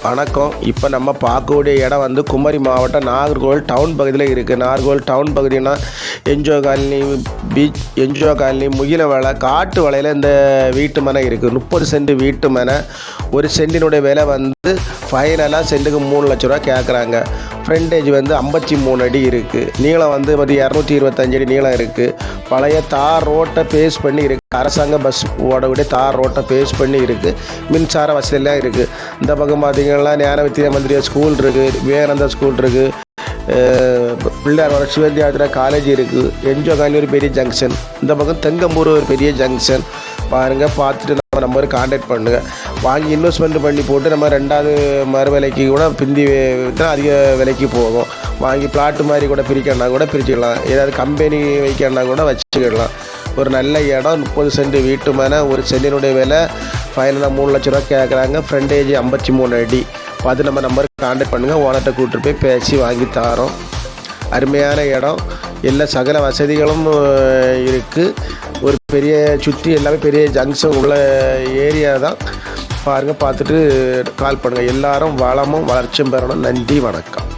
வணக்கம். இப்போ நம்ம பார்க்கக்கூடிய இடம் வந்து குமரி மாவட்டம் நாகர்கோவில் டவுன் பகுதியில் இருக்குது. நாகர்கோவில் டவுன் பகுதினா NGO colony, beach, NGO colony, முகில வலை, காட்டு வலையில் இந்த வீட்டு மனை இருக்குது. 30 சென்ட் வீட்டு மனை. ஒரு சென்டினுடைய விலை வந்து ஃபைனலாக சென்ட்டுக்கு 3 லட்ச ரூபா கேட்குறாங்க. ஃப்ரண்டேஜ் வந்து 53 அடி இருக்குது. நீளம் வந்து 225 அடி நீளம் இருக்குது. பழைய தார் ரோட்டை பேஸ் பண்ணி இருக்குது. அரசாங்க பஸ் ஓடக்கூடிய தார் ரோட்டை பேஸ் பண்ணி இருக்குது. மின்சார வசதியெல்லாம் இருக்குது. இந்த பக்கம் பார்த்திங்கன்னா ஞான வித்யா மந்திரியா ஸ்கூல் இருக்குது, விவேகானந்தா ஸ்கூல் இருக்குது, பிள்ளையார் வர சிவவித்யாலயா காலேஜ் இருக்குது, என்ஜிஓ காலனி ஒரு பெரிய ஜங்ஷன், இந்த பக்கம் தெங்கம்பூர் ஒரு பெரிய ஜங்ஷன். பாருங்கள், பார்த்துட்டு நம்ம நம்பர் கான்டாக்ட் பண்ணுங்கள். வாங்கி இன்வெஸ்ட்மெண்ட் பண்ணி போட்டு நம்ம 2வது மறுவிலைக்கு கூட பிந்தி அதிக விலைக்கு போகும். வாங்கி பிளாட்டு மாதிரி கூட பிரிக்கணுன்னா கூட பிரிச்சுக்கலாம். ஏதாவது கம்பெனி வைக்கணுன்னா கூட வச்சுக்கிடலாம். ஒரு நல்ல இடம், 30 சென்ட் வீட்டு மேலே. ஒரு சென்டினுடைய விலை ஃபைனலாக 3 லட்ச ரூபா கேட்குறாங்க. ஃப்ரண்டேஜ் 53 அடி. பார்த்து நம்ம நம்பருக்கு கான்டாக்ட் பண்ணுங்கள். ஓனர்கிட்ட கூப்பிட்டு போய் பேசி வாங்கி தாரோம். அருமையான இடம், எல்லா சகல வசதிகளும் இருக்குது. ஒரு பெரிய சுற்றி எல்லாமே பெரிய ஜங்ஷன் உள்ள ஏரியா தான். பாருங்கள், பார்த்துட்டு கால் பண்ணுங்கள். எல்லாரும் வளமும் வளர்ச்சியும் பெறணும். நன்றி, வணக்கம்.